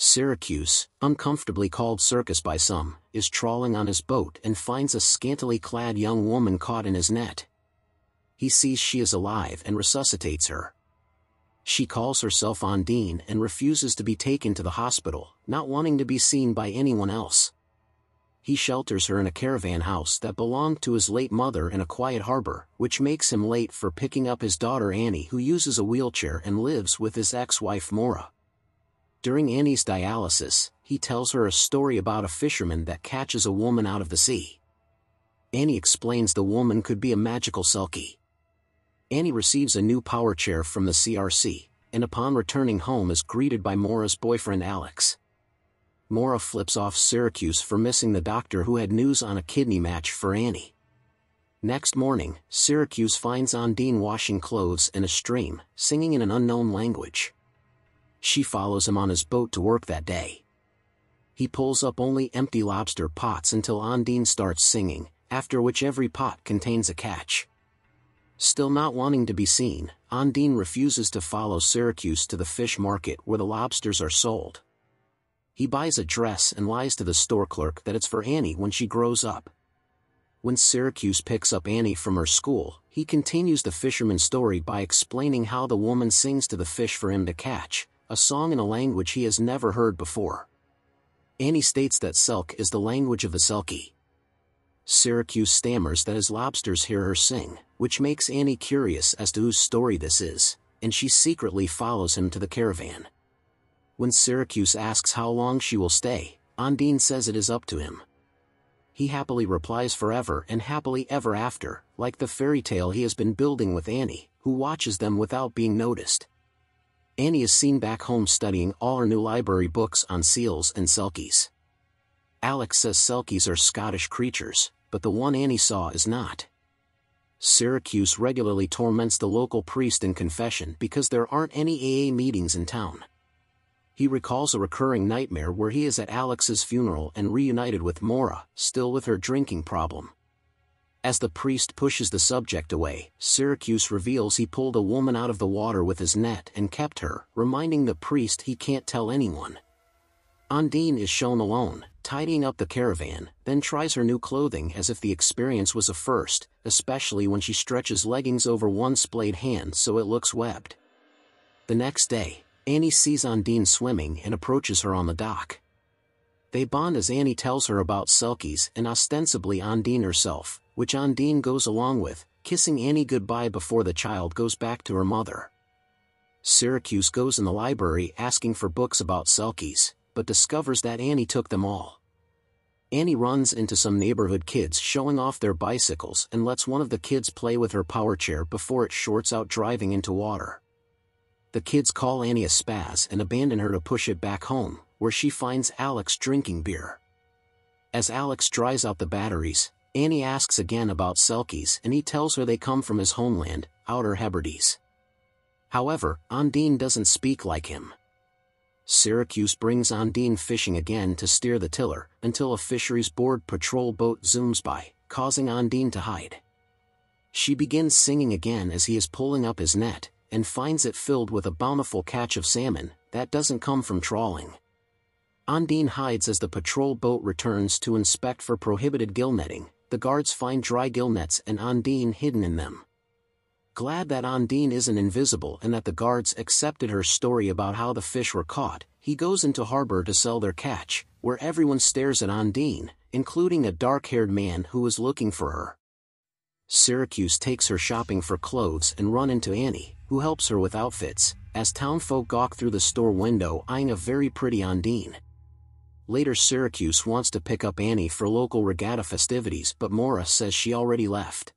Syracuse, uncomfortably called Circus by some, is trawling on his boat and finds a scantily clad young woman caught in his net. He sees she is alive and resuscitates her. She calls herself Ondine and refuses to be taken to the hospital, not wanting to be seen by anyone else. He shelters her in a caravan house that belonged to his late mother in a quiet harbor, which makes him late for picking up his daughter Annie, who uses a wheelchair and lives with his ex-wife Maura. During Annie's dialysis, he tells her a story about a fisherman that catches a woman out of the sea. Annie explains the woman could be a magical selkie. Annie receives a new power chair from the CRC, and upon returning home is greeted by Maura's boyfriend Alex. Maura flips off Syracuse for missing the doctor who had news on a kidney match for Annie. Next morning, Syracuse finds Ondine washing clothes in a stream, singing in an unknown language. She follows him on his boat to work that day. He pulls up only empty lobster pots until Ondine starts singing, after which every pot contains a catch. Still not wanting to be seen, Ondine refuses to follow Syracuse to the fish market where the lobsters are sold. He buys a dress and lies to the store clerk that it's for Annie when she grows up. When Syracuse picks up Annie from her school, he continues the fisherman's story by explaining how the woman sings to the fish for him to catch, a song in a language he has never heard before. Annie states that Selk is the language of the selkie. Syracuse stammers that his lobsters hear her sing, which makes Annie curious as to whose story this is, and she secretly follows him to the caravan. When Syracuse asks how long she will stay, Ondine says it is up to him. He happily replies forever and happily ever after, like the fairy tale he has been building with Annie, who watches them without being noticed. Annie is seen back home studying all her new library books on seals and selkies. Alex says selkies are Scottish creatures, but the one Annie saw is not. Syracuse regularly torments the local priest in confession because there aren't any AA meetings in town. He recalls a recurring nightmare where he is at Alex's funeral and reunited with Maura, still with her drinking problem. As the priest pushes the subject away, Syracuse reveals he pulled a woman out of the water with his net and kept her, reminding the priest he can't tell anyone. Ondine is shown alone, tidying up the caravan, then tries her new clothing as if the experience was a first, especially when she stretches leggings over one splayed hand so it looks webbed. The next day, Annie sees Ondine swimming and approaches her on the dock. They bond as Annie tells her about selkies and ostensibly Ondine herself, which Ondine goes along with, kissing Annie goodbye before the child goes back to her mother. Syracuse goes in the library asking for books about selkies, but discovers that Annie took them all. Annie runs into some neighborhood kids showing off their bicycles and lets one of the kids play with her power chair before it shorts out driving into water. The kids call Annie a spaz and abandon her to push it back home, where she finds Alex drinking beer. As Alex dries out the batteries, Annie asks again about selkies and he tells her they come from his homeland, Outer Hebrides. However, Ondine doesn't speak like him. Syracuse brings Ondine fishing again to steer the tiller, until a fisheries board patrol boat zooms by, causing Ondine to hide. She begins singing again as he is pulling up his net, and finds it filled with a bountiful catch of salmon that doesn't come from trawling. Ondine hides as the patrol boat returns to inspect for prohibited gill netting. The guards find dry gill nets and Ondine hidden in them. Glad that Ondine isn't invisible and that the guards accepted her story about how the fish were caught, he goes into harbor to sell their catch, where everyone stares at Ondine, including a dark-haired man who is looking for her. Syracuse takes her shopping for clothes and run into Annie, who helps her with outfits, as townfolk gawk through the store window eyeing a very pretty Ondine. Later Syracuse wants to pick up Annie for local regatta festivities but Maura says she already left.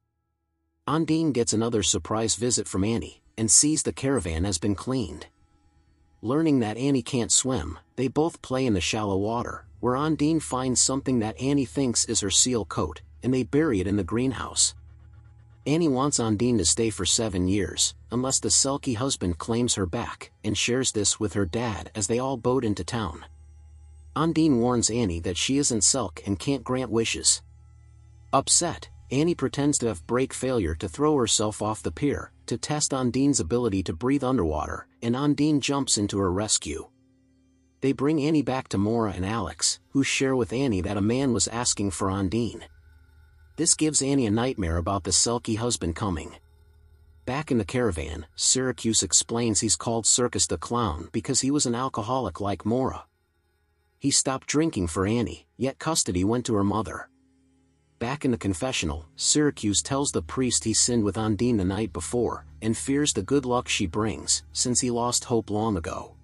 Ondine gets another surprise visit from Annie, and sees the caravan has been cleaned. Learning that Annie can't swim, they both play in the shallow water, where Ondine finds something that Annie thinks is her seal coat, and they bury it in the greenhouse. Annie wants Ondine to stay for 7 years, unless the selkie husband claims her back, and shares this with her dad as they all boat into town. Ondine warns Annie that she isn't Selk and can't grant wishes. Upset, Annie pretends to have brake failure to throw herself off the pier, to test Ondine's ability to breathe underwater, and Ondine jumps into her rescue. They bring Annie back to Maura and Alex, who share with Annie that a man was asking for Ondine. This gives Annie a nightmare about the selkie husband coming. Back in the caravan, Syracuse explains he's called Circus the Clown because he was an alcoholic like Maura. He stopped drinking for Annie, yet custody went to her mother. Back in the confessional, Syracuse tells the priest he sinned with Ondine the night before, and fears the good luck she brings, since he lost hope long ago.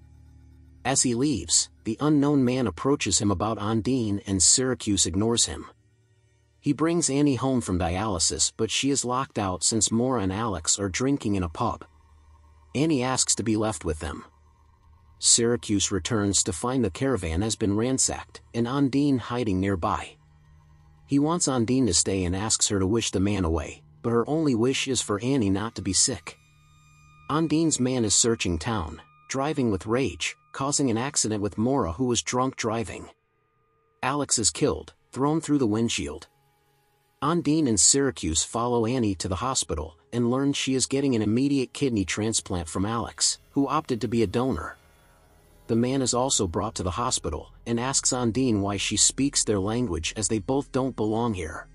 As he leaves, the unknown man approaches him about Ondine and Syracuse ignores him. He brings Annie home from dialysis, but she is locked out since Maura and Alex are drinking in a pub. Annie asks to be left with them. Syracuse returns to find the caravan has been ransacked, and Ondine hiding nearby. He wants Ondine to stay and asks her to wish the man away, but her only wish is for Annie not to be sick. Ondine's man is searching town, driving with rage, causing an accident with Maura, who was drunk driving. Alex is killed, thrown through the windshield. Ondine and Syracuse follow Annie to the hospital, and learn she is getting an immediate kidney transplant from Alex, who opted to be a donor. The man is also brought to the hospital, and asks Ondine why she speaks their language as they both don't belong here.